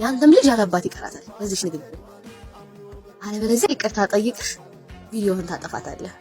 ያንተም ልጅ ያለባት ይቀራታል በዚህ ንግግር። አለበለዚያ ይቅርታ ጠይቅ ቪዲዮውን ታጠፋታለህ።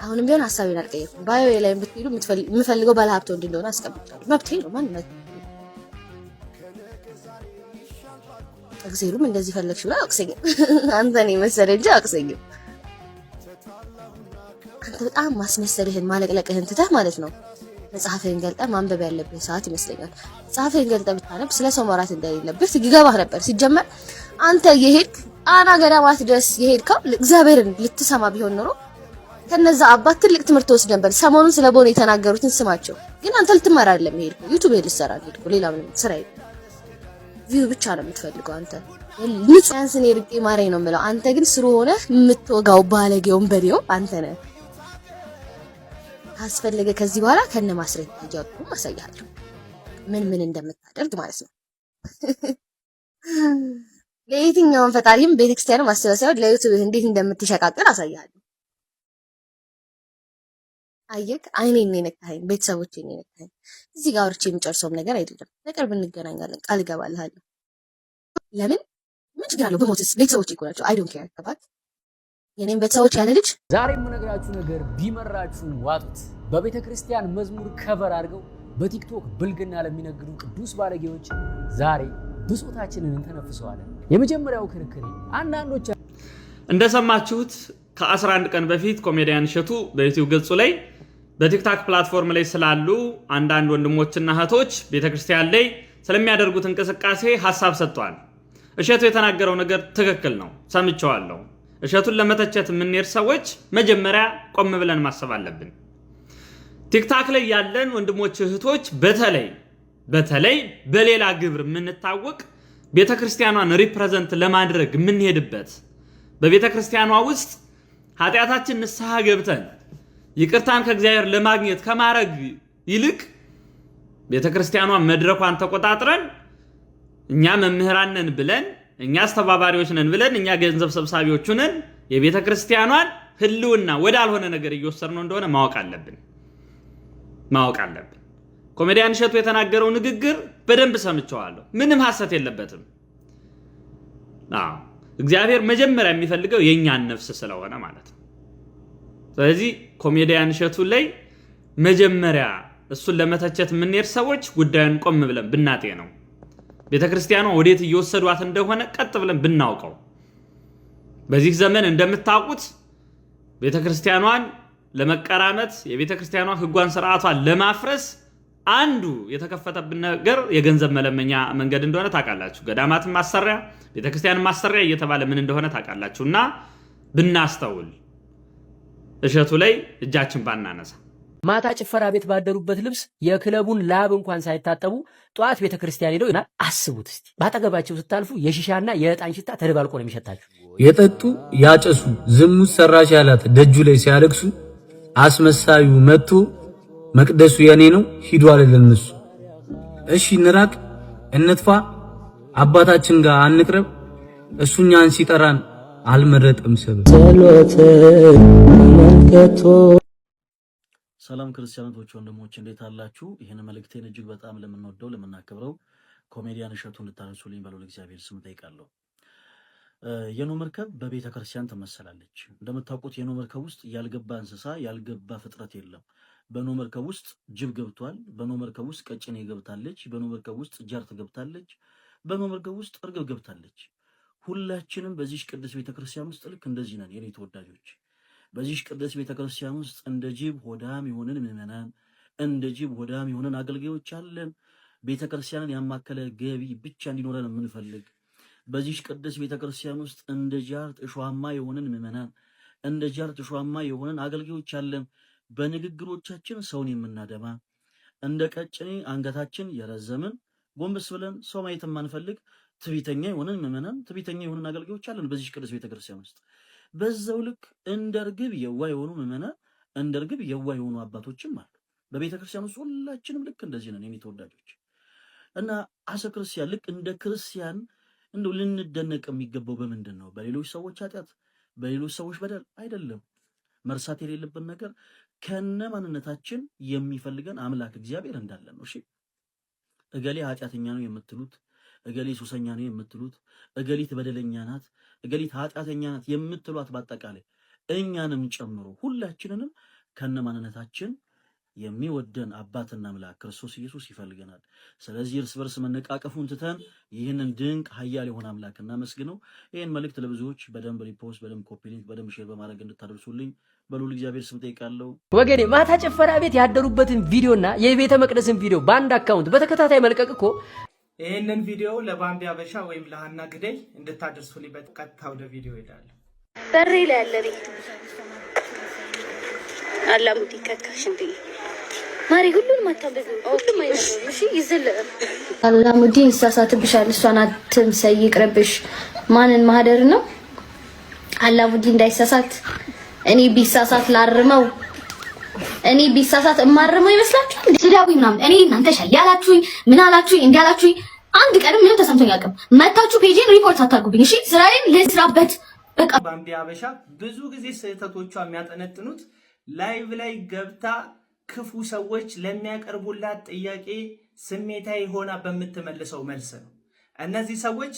አሁንም ቢሆን ሐሳቤን አልቀየርኩም። ባዮ ላይ ብትሄዱ የምፈልገው ባለሀብት ወንድ እንደሆነ አስቀምጫለሁ። መብቴ ነው። ማንነት እግዚአብሔርም እንደዚህ ፈለግሽ ብላ አቅሰኝም። አንተ ነህ መሰለህ እንጂ አቅሰኝም። አንተ በጣም ማስመሰልህን ማለቅለቅህን ትተህ ማለት ነው መጽሐፍህን ገልጠህ ማንበብ ያለብህ ሰዓት ይመስለኛል። መጽሐፍህን ገልጠህ ብታነብ ስለ ሰው ማውራት እንደሌለብህ ይገባህ ነበር። ሲጀመር አንተ የሄድክ አና ገዳማት ድረስ የሄድከው እግዚአብሔርን ልትሰማ ቢሆን ኖሮ ከነዛ አባት ትልቅ ትምህርት ወስድ ነበር። ሰሞኑን ስለ ቦን የተናገሩትን ስማቸው። ግን አንተ ልትማር አይደለም የሄድከው፣ ዩቲዩብ ልትሰራ ሄድከው። ሌላ ምንም ስራ የለም። ቪው ብቻ ነው የምትፈልገው አንተ። ንጹሃንስን የርቄ ማረኝ ነው የምለው። አንተ ግን ስሩ ሆነ የምትወጋው ባለጌውን በዲዮ አንተ ነህ። አስፈልገ ከዚህ በኋላ ከነ ማስረጃ እያወጡ ማሳያለሁ ምን እንደምታደርግ ማለት ነው። ለየትኛውም ፈጣሪም ቤተክርስቲያኑ ማስተባሰብ ለዩቲዩብ እንዴት እንደምትሸቃቀል አሳያለሁ። አየክ አይኔን ነካኸኝ፣ ቤተሰቦቼን ነካኸኝ። እዚህ ጋር አውርቼ የምጨርሰውም ነገር አይደለም። በቅርብ እንገናኛለን፣ ቃል እገባልሃለሁ። ለምን ምን ችግር አለው በሞትስ? ቤተሰቦቼ እኮ ናቸው። አይ ዶንት ኬር አባት የኔም ቤተሰቦች ያለ ልጅ። ዛሬ የምነግራችሁ ነገር ቢመራችሁ ዋጡት። በቤተ ክርስቲያን መዝሙር ከቨር አድርገው በቲክቶክ ብልግና ለሚነግዱ ቅዱስ ባለጌዎች ዛሬ ብሶታችንን እንተነፍሰዋለን። የመጀመሪያው ክርክሬ አንዳንዶች እንደሰማችሁት ከ11 ቀን በፊት ኮሜዲያን እሸቱ በዩቲዩብ ገጹ ላይ በቲክቶክ ፕላትፎርም ላይ ስላሉ አንዳንድ ወንድሞችና እህቶች ቤተክርስቲያን ላይ ስለሚያደርጉት እንቅስቃሴ ሐሳብ ሰጥቷል። እሸቱ የተናገረው ነገር ትክክል ነው፣ ሰምቼዋለሁ። እሸቱን ለመተቸት የምንሄድ ሰዎች መጀመሪያ ቆም ብለን ማሰብ አለብን። ቲክቶክ ላይ ያለን ወንድሞች እህቶች በተለይ በሌላ ግብር የምንታወቅ ቤተክርስቲያኗን ሪፕሬዘንት ለማድረግ የምንሄድበት በቤተክርስቲያኗ ውስጥ ኃጢአታችን ንስሐ ገብተን ይቅርታን ከእግዚአብሔር ለማግኘት ከማረግ ይልቅ ቤተክርስቲያኗ መድረኳን ተቆጣጥረን እኛ መምህራን ነን ብለን እኛ አስተባባሪዎች ነን ብለን እኛ ገንዘብ ሰብሳቢዎች ነን የቤተክርስቲያኗን ህልውና ወዳልሆነ ነገር እየወሰድነው እንደሆነ ማወቅ አለብን። ኮሜዲያን እሸቱ የተናገረው ንግግር በደንብ ሰምቼዋለሁ። ምንም ሐሰት የለበትም። እግዚአብሔር መጀመሪያ የሚፈልገው የኛን ነፍስ ስለሆነ ማለት ነው። ስለዚህ ኮሜዲያን እሸቱ ላይ መጀመሪያ እሱን ለመተቸት የምንሄድ ሰዎች ጉዳዩን ቆም ብለን ብናጤ ነው። ቤተክርስቲያኗ ወዴት እየወሰዷት እንደሆነ ቀጥ ብለን ብናውቀው። በዚህ ዘመን እንደምታውቁት ቤተክርስቲያኗን ለመቀራመት የቤተክርስቲያኗ ህጓን ስርዓቷን ለማፍረስ አንዱ የተከፈተብን ነገር የገንዘብ መለመኛ መንገድ እንደሆነ ታውቃላችሁ። ገዳማትን ማሰሪያ፣ ቤተክርስቲያንን ማሰሪያ እየተባለ ምን እንደሆነ ታውቃላችሁና ብናስተውል እሸቱ ላይ እጃችን ባናነሳ። ማታ ጭፈራ ቤት ባደሩበት ልብስ የክለቡን ላብ እንኳን ሳይታጠቡ ጧት ቤተክርስቲያን ሄደው ይናል። አስቡት እስቲ ባጠገባቸው ስታልፉ የሺሻና የዕጣን ሽታ ተደባልቆ ነው የሚሸታችሁ። የጠጡ ያጨሱ ዝሙት ሰራሽ ያላት ደጁ ላይ ሲያለቅሱ አስመሳዩ መጥቶ መቅደሱ የኔ ነው ሂዱ አለልን እሱ። እሺ እንራቅ እንጥፋ አባታችን ጋር አንቅረብ እሱኛን ሲጠራን አልመረጠም ሰበብ ጸሎት መልከቶ። ሰላም ክርስቲያኖች ወንድሞች እንዴት አላችሁ? ይሄን መልእክቴን እጅግ በጣም ለምንወደው ለምናከብረው ኮሜዲያን እሸቱን ልታነሱልኝ በለው እግዚአብሔር ስም ጠይቃለሁ። የኖህ መርከብ በቤተ ክርስቲያን ትመሰላለች። እንደምታውቁት የኖህ መርከብ ውስጥ ያልገባ እንስሳ ያልገባ ፍጥረት የለም። በኖህ መርከብ ውስጥ ጅብ ገብቷል። በኖህ መርከብ ውስጥ ቀጭኔ ገብታለች። በኖህ መርከብ ውስጥ ጀርት ገብታለች። በኖህ መርከብ ውስጥ እርግብ ገብታለች። ሁላችንም በዚህ ቅዱስ ቤተክርስቲያን ውስጥ ልክ እንደዚህ ነን የኔ ተወዳጆች። በዚህ ቅዱስ ቤተክርስቲያን ውስጥ እንደ ጅብ ሆዳም የሆነን ምዕመናን፣ እንደ ጅብ ሆዳም የሆነን አገልጋዮች አለን። ቤተክርስቲያንን ያማከለ ገቢ ብቻ እንዲኖረን የምንፈልግ በዚህ ቅዱስ ቤተክርስቲያን ውስጥ እንደ ጃርት እሾሃማ የሆነን ምዕመናን፣ እንደ ጃርት እሾሃማ የሆነን አገልጋዮች አለን። በንግግሮቻችን ሰውን የምናደማ እንደ ቀጭኔ አንገታችን የረዘምን ጎንበስ ብለን ሰው ማየት የማንፈልግ ትዕቢተኛ የሆነን ምዕመናን፣ ትዕቢተኛ የሆነን አገልጋዮች አለን በዚህ ቅዱስ ቤተክርስቲያን ውስጥ። በዛው ልክ እንደ ርግብ የዋህ የሆኑ ምዕመናን፣ እንደ ርግብ የዋህ የሆኑ አባቶችም አሉ በቤተክርስቲያን ውስጥ። ሁላችንም ልክ እንደዚህ ነን የኔ ተወዳጆች። እና አሰ ክርስቲያን ልክ እንደ ክርስቲያን እንደው ልንደነቅ የሚገባው በምንድን ነው? በሌሎች ሰዎች ኃጢአት፣ በሌሎች ሰዎች በደል አይደለም። መርሳት የሌለብን ነገር ከነ ማንነታችን የሚፈልገን አምላክ እግዚአብሔር እንዳለ ነው። እሺ እገሌ ኃጢአተኛ ነው የምትሉት፣ እገሌ ሱሰኛ ነው የምትሉት፣ እገሊት በደለኛ ናት፣ እገሊት ኃጢአተኛ ናት የምትሏት በአጠቃላይ እኛንም ጨምሮ ሁላችንንም ከነማንነታችን የሚወደን አባትና አምላክ ክርስቶስ ኢየሱስ ይፈልገናል። ስለዚህ እርስ በርስ መነቃቀፉን ትተን ይህንን ድንቅ ኃያል የሆነ አምላክ እናመስግነው። ይህን መልእክት ለብዙዎች በደንብ ሪፖስት፣ በደንብ ኮፒ ሊንክ፣ በደንብ ሼር በማድረግ እንድታደርሱልኝ በልዑል እግዚአብሔር ስም ጠይቃለሁ። ወገኔ ማታ ጭፈራ ቤት ያደሩበትን ቪዲዮና የቤተ መቅደስን ቪዲዮ በአንድ አካውንት በተከታታይ መልቀቅ እኮ ይህንን ቪዲዮ ለባምቢ አበሻ ወይም ለሃና ግደይ እንድታደርሱልኝ በቀጥታ ወደ ቪዲዮ ሄዳለሁ። በሬ ላይ ያለ ቤት አላሙዲ ከካሽ እንዴ ማሪ ሁሉንም አታበዙ፣ ሁሉም አይነገሩ። እሺ ይዘለል አላሙዲ ይሳሳትብሻል። እሷን አትምሰይ፣ ይቅርብሽ። ማንን ማህደር ነው አላሙዲ እንዳይሳሳት? እኔ ቢሳሳት ላርመው፣ እኔ ቢሳሳት እማርመው ይመስላችኋል? ስዳዊ ምናምን እኔ እናንተ ሻያላችሁኝ ምን አላችሁኝ እንዲያላችሁኝ አንድ ቀንም ምንም ተሰምቶኝ አያውቅም። መታችሁ ፔጅን ሪፖርት አታርጉብኝ። እሺ ስራዬን ልስራበት። በቃ ባምቢ አበሻ ብዙ ጊዜ ስህተቶቿ የሚያጠነጥኑት ላይቭ ላይ ገብታ ክፉ ሰዎች ለሚያቀርቡላት ጥያቄ ስሜታዊ ሆና በምትመልሰው መልስ ነው። እነዚህ ሰዎች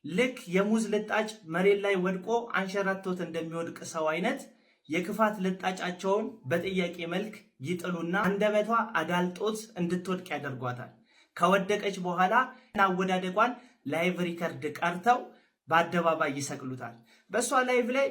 ልክ የሙዝ ልጣጭ መሬት ላይ ወድቆ አንሸራቶት እንደሚወድቅ ሰው አይነት የክፋት ልጣጫቸውን በጥያቄ መልክ ይጥሉና አንደበቷ አዳልጦት እንድትወድቅ ያደርጓታል። ከወደቀች በኋላ አወዳደቋን ላይቭ ሪከርድ ቀርተው በአደባባይ ይሰቅሉታል። በእሷ ላይቭ ላይ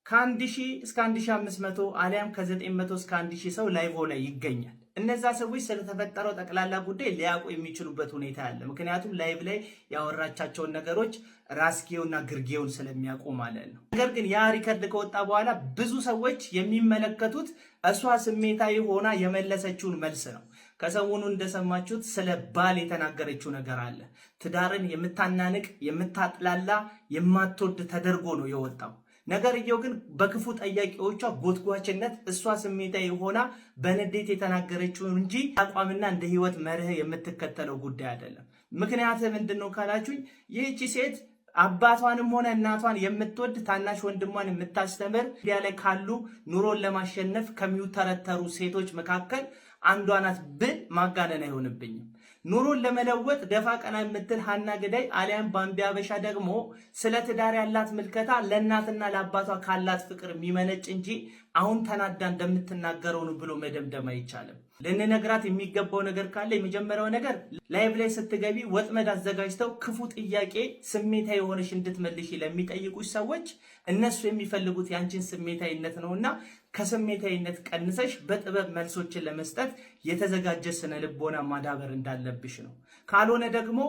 ከ1000 እስከ 1500 አሊያም ከ900 እስከ 1000 ሰው ላይቭ ላይ ይገኛል። እነዛ ሰዎች ስለተፈጠረው ጠቅላላ ጉዳይ ሊያውቁ የሚችሉበት ሁኔታ አለ። ምክንያቱም ላይቭ ላይ ያወራቻቸውን ነገሮች ራስጌውና ግርጌውን ስለሚያውቁ ማለት ነው። ነገር ግን ያ ሪከርድ ከወጣ በኋላ ብዙ ሰዎች የሚመለከቱት እሷ ስሜታዊ ሆና የመለሰችውን መልስ ነው። ከሰሞኑ እንደሰማችሁት ስለ ባል የተናገረችው ነገር አለ። ትዳርን የምታናንቅ የምታጥላላ የማትወድ ተደርጎ ነው የወጣው። ነገርየው ግን በክፉ ጠያቂዎቿ ጎትጓችነት እሷ ስሜታዊ ሆና በንዴት የተናገረችው እንጂ አቋምና እንደ ህይወት መርህ የምትከተለው ጉዳይ አይደለም። ምክንያት ምንድነው ካላችሁኝ ይህቺ ሴት አባቷንም ሆነ እናቷን የምትወድ ታናሽ ወንድሟን የምታስተምር ሚዲያ ላይ ካሉ ኑሮን ለማሸነፍ ከሚውተረተሩ ሴቶች መካከል አንዷ ናት ብል ማጋነን አይሆንብኝም። ኑሮን ለመለወጥ ደፋ ቀና የምትል ሃና ግደይ አሊያም ባምቢ አበሻ ደግሞ ስለ ትዳር ያላት ምልከታ ለእናትና ለአባቷ ካላት ፍቅር የሚመነጭ እንጂ አሁን ተናዳ እንደምትናገረው ነው ብሎ መደምደም አይቻልም። ልንነግራት የሚገባው ነገር ካለ የመጀመሪያው ነገር ላይቭ ላይ ስትገቢ ወጥመድ አዘጋጅተው ክፉ ጥያቄ ስሜታዊ የሆነሽ እንድትመልሺ ለሚጠይቁሽ ሰዎች እነሱ የሚፈልጉት ያንቺን ስሜታዊነት ነውና ከስሜታዊነት ቀንሰሽ በጥበብ መልሶችን ለመስጠት የተዘጋጀ ስነ ልቦና ማዳበር እንዳለብሽ ነው። ካልሆነ ደግሞ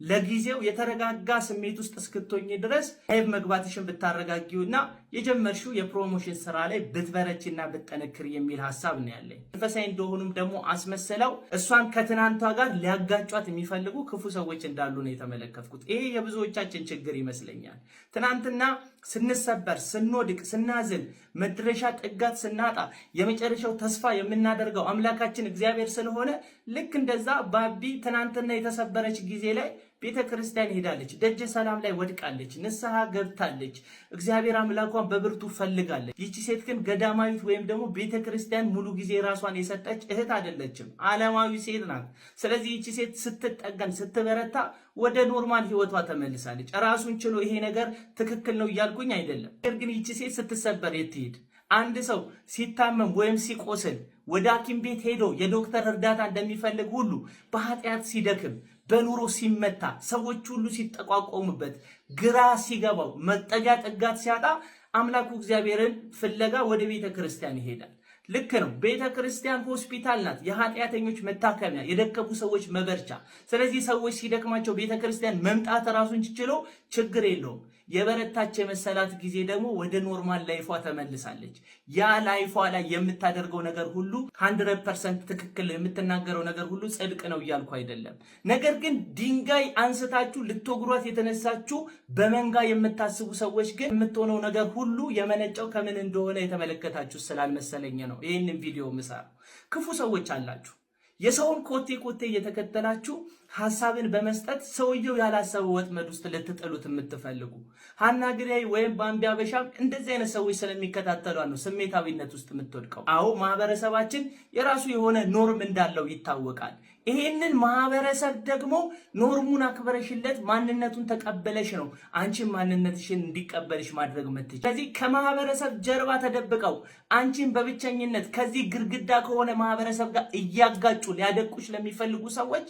ለጊዜው የተረጋጋ ስሜት ውስጥ እስክትሆኚ ድረስ ላይቭ መግባትሽን ብታረጋጊውና የጀመርሽው የፕሮሞሽን ስራ ላይ ብትበረቺና ብትጠነክሪ የሚል ሐሳብ ነው ያለኝ። መንፈሳዊ እንደሆኑም ደግሞ አስመሰለው እሷን ከትናንቷ ጋር ሊያጋጯት የሚፈልጉ ክፉ ሰዎች እንዳሉ ነው የተመለከትኩት። ይሄ የብዙዎቻችን ችግር ይመስለኛል። ትናንትና ስንሰበር፣ ስንወድቅ፣ ስናዝን፣ መድረሻ ጥጋት ስናጣ የመጨረሻው ተስፋ የምናደርገው አምላካችን እግዚአብሔር ስለሆነ ልክ እንደዛ ባቢ ትናንትና የተሰበረች ጊዜ ላይ ቤተ ክርስቲያን ሄዳለች፣ ደጀ ሰላም ላይ ወድቃለች፣ ንስሐ ገብታለች፣ እግዚአብሔር አምላኳን በብርቱ ፈልጋለች። ይቺ ሴት ግን ገዳማዊት ወይም ደግሞ ቤተ ክርስቲያን ሙሉ ጊዜ ራሷን የሰጠች እህት አይደለችም፣ ዓለማዊ ሴት ናት። ስለዚህ ይቺ ሴት ስትጠገን ስትበረታ ወደ ኖርማል ህይወቷ ተመልሳለች። ራሱን ችሎ ይሄ ነገር ትክክል ነው እያልኩኝ አይደለም። ነገር ግን ይቺ ሴት ስትሰበር የት ትሄድ? አንድ ሰው ሲታመም ወይም ሲቆስል ወደ ሐኪም ቤት ሄዶ የዶክተር እርዳታ እንደሚፈልግ ሁሉ በኃጢአት ሲደክም በኑሮ ሲመታ ሰዎች ሁሉ ሲጠቋቆሙበት ግራ ሲገባው መጠጊያ ጥጋት ሲያጣ አምላኩ እግዚአብሔርን ፍለጋ ወደ ቤተ ክርስቲያን ይሄዳል። ልክ ነው። ቤተ ክርስቲያን ሆስፒታል ናት፣ የኃጢአተኞች መታከሚያ፣ የደከሙ ሰዎች መበርቻ። ስለዚህ ሰዎች ሲደክማቸው ቤተ ክርስቲያን መምጣት ራሱን ችሎ ችግር የለውም። የበረታች የመሰላት ጊዜ ደግሞ ወደ ኖርማል ላይፏ ተመልሳለች። ያ ላይፏ ላይ የምታደርገው ነገር ሁሉ 100% ትክክል፣ የምትናገረው ነገር ሁሉ ጽድቅ ነው እያልኩ አይደለም። ነገር ግን ድንጋይ አንስታችሁ ልትወግሯት የተነሳችሁ በመንጋ የምታስቡ ሰዎች ግን የምትሆነው ነገር ሁሉ የመነጨው ከምን እንደሆነ የተመለከታችሁ ስላልመሰለኝ ነው ይህንን ቪዲዮ ምሳር። ክፉ ሰዎች አላችሁ። የሰውን ኮቴ እየተከተላችሁ ሐሳብን በመስጠት ሰውየው ያላሰበው ወጥመድ ውስጥ ልትጥሉት የምትፈልጉ ሃና ግደይ ወይም ባምቢ አበሻ እንደዚህ አይነት ሰዎች ስለሚከታተሏት ነው ስሜታዊነት ውስጥ የምትወድቀው። አዎ ማህበረሰባችን የራሱ የሆነ ኖርም እንዳለው ይታወቃል። ይሄንን ማህበረሰብ ደግሞ ኖርሙን አክብረሽለት ማንነቱን ተቀበለሽ ነው አንቺን ማንነትሽን እንዲቀበልሽ ማድረግ መጥተሽ። ስለዚህ ከማህበረሰብ ጀርባ ተደብቀው አንቺን በብቸኝነት ከዚህ ግርግዳ ከሆነ ማህበረሰብ ጋር እያጋጩ ሊያደቁሽ ለሚፈልጉ ሰዎች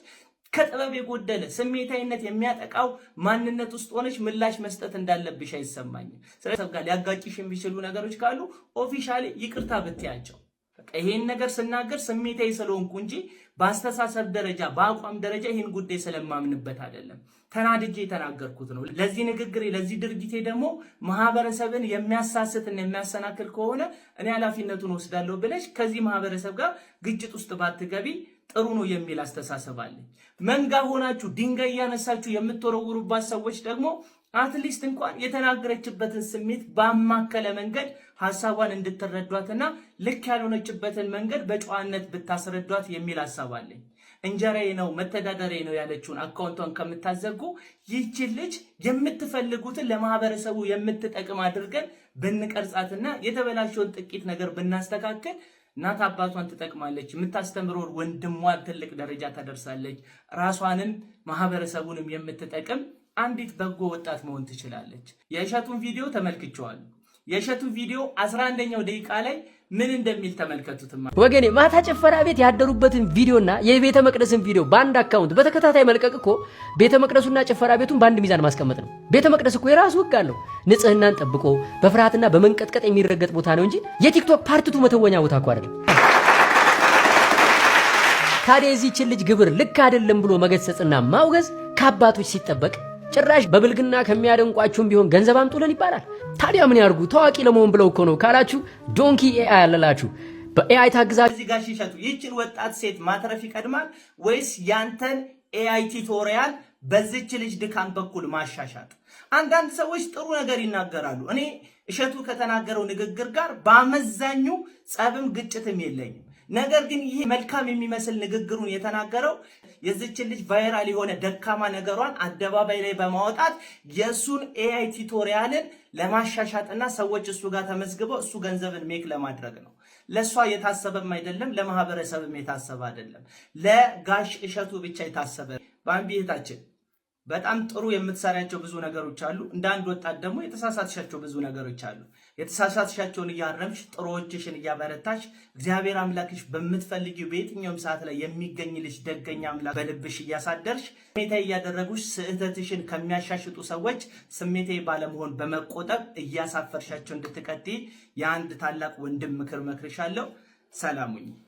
ከጥበብ የጎደለ ስሜታዊነት የሚያጠቃው ማንነት ውስጥ ሆነሽ ምላሽ መስጠት እንዳለብሽ አይሰማኝም። ስለዚህ ጋር ሊያጋጭሽ የሚችሉ ነገሮች ካሉ ኦፊሻሊ ይቅርታ ብትያቸው። ይሄን ነገር ስናገር ስሜታዊ ስለሆንኩ እንጂ በአስተሳሰብ ደረጃ በአቋም ደረጃ ይሄን ጉዳይ ስለማምንበት አይደለም። ተናድጄ የተናገርኩት ነው። ለዚህ ንግግሬ ለዚህ ድርጊቴ ደግሞ ማህበረሰብን የሚያሳስትና የሚያሰናክል ከሆነ እኔ ኃላፊነቱን ወስዳለሁ ብለሽ ከዚህ ማህበረሰብ ጋር ግጭት ውስጥ ባትገቢ ጥሩ ነው የሚል አስተሳሰብ አለኝ። መንጋ ሆናችሁ ድንጋይ ያነሳችሁ የምትወረውሩባት ሰዎች ደግሞ አትሊስት እንኳን የተናገረችበትን ስሜት ባማከለ መንገድ ሐሳቧን እንድትረዷትና ልክ ያልሆነችበትን መንገድ በጨዋነት ብታስረዷት የሚል ሐሳብ አለኝ። እንጀራዬ ነው መተዳደሪያዬ ነው ያለችውን አካውንቷን ከምታዘጉ ይህች ልጅ የምትፈልጉትን ለማህበረሰቡ የምትጠቅም አድርገን ብንቀርጻትና የተበላሸውን ጥቂት ነገር ብናስተካከል እናት አባቷን ትጠቅማለች፣ የምታስተምረው ወንድሟን ትልቅ ደረጃ ታደርሳለች፣ ራሷንም ማህበረሰቡንም የምትጠቅም አንዲት በጎ ወጣት መሆን ትችላለች። የእሸቱን ቪዲዮ ተመልክቼዋለሁ። የእሸቱ ቪዲዮ 11ኛው ደቂቃ ላይ ምን እንደሚል ተመልከቱትማ። ወገኔ ማታ ጭፈራ ቤት ያደሩበትን ቪዲዮና የቤተ መቅደስን ቪዲዮ በአንድ አካውንት በተከታታይ መልቀቅ እኮ ቤተ መቅደሱና ጭፈራ ቤቱን በአንድ ሚዛን ማስቀመጥ ነው። ቤተ መቅደስ እኮ የራሱ ሕግ አለው። ንጽህናን ጠብቆ በፍርሃትና በመንቀጥቀጥ የሚረገጥ ቦታ ነው እንጂ የቲክቶክ ፓርቲቱ መተወኛ ቦታ እኮ አይደለም። ታዲያ የዚህችን ልጅ ግብር ልክ አይደለም ብሎ መገሰጽና ማውገዝ ከአባቶች ሲጠበቅ ጭራሽ በብልግና ከሚያደንቋችሁም ቢሆን ገንዘብ አምጡልን ይባላል። ታዲያ ምን ያርጉ? ታዋቂ ለመሆን ብለው እኮ ነው ካላችሁ ዶንኪ ኤአይ አለላችሁ። በኤአይ ታግዛ እዚህ ጋር ሲሸጡ ይህችን ወጣት ሴት ማትረፍ ይቀድማል ወይስ ያንተን ኤአይ ቱቶሪያል በዚች ልጅ ድካም በኩል ማሻሻጥ? አንዳንድ ሰዎች ጥሩ ነገር ይናገራሉ። እኔ እሸቱ ከተናገረው ንግግር ጋር በአመዛኙ ጸብም ግጭትም የለኝም። ነገር ግን ይሄ መልካም የሚመስል ንግግሩን የተናገረው የዚችን ልጅ ቫይራል የሆነ ደካማ ነገሯን አደባባይ ላይ በማውጣት የሱን ኤአይ ቱቶሪያልን ለማሻሻጥና ሰዎች እሱ ጋር ተመዝግበው እሱ ገንዘብን ሜክ ለማድረግ ነው። ለሷ የታሰበም አይደለም፣ ለማህበረሰብም የታሰበ አይደለም። ለጋሽ እሸቱ ብቻ የታሰበ ባምቢታችን በጣም ጥሩ የምትሰራቸው ብዙ ነገሮች አሉ። እንደ አንድ ወጣት ደግሞ የተሳሳትሻቸው ብዙ ነገሮች አሉ። የተሳሳትሻቸውን እያረምሽ ጥሩዎችሽን እያበረታሽ እግዚአብሔር አምላክሽ በምትፈልጊው በየትኛውም ሰዓት ላይ የሚገኝልሽ ደገኛ አምላክ በልብሽ እያሳደርሽ ስሜታዊ እያደረጉሽ ስህተትሽን ከሚያሻሽጡ ሰዎች ስሜታዊ ባለመሆን በመቆጠብ እያሳፈርሻቸው እንድትቀጥይ የአንድ ታላቅ ወንድም ምክር መክርሻለሁ። ሰላሙኝ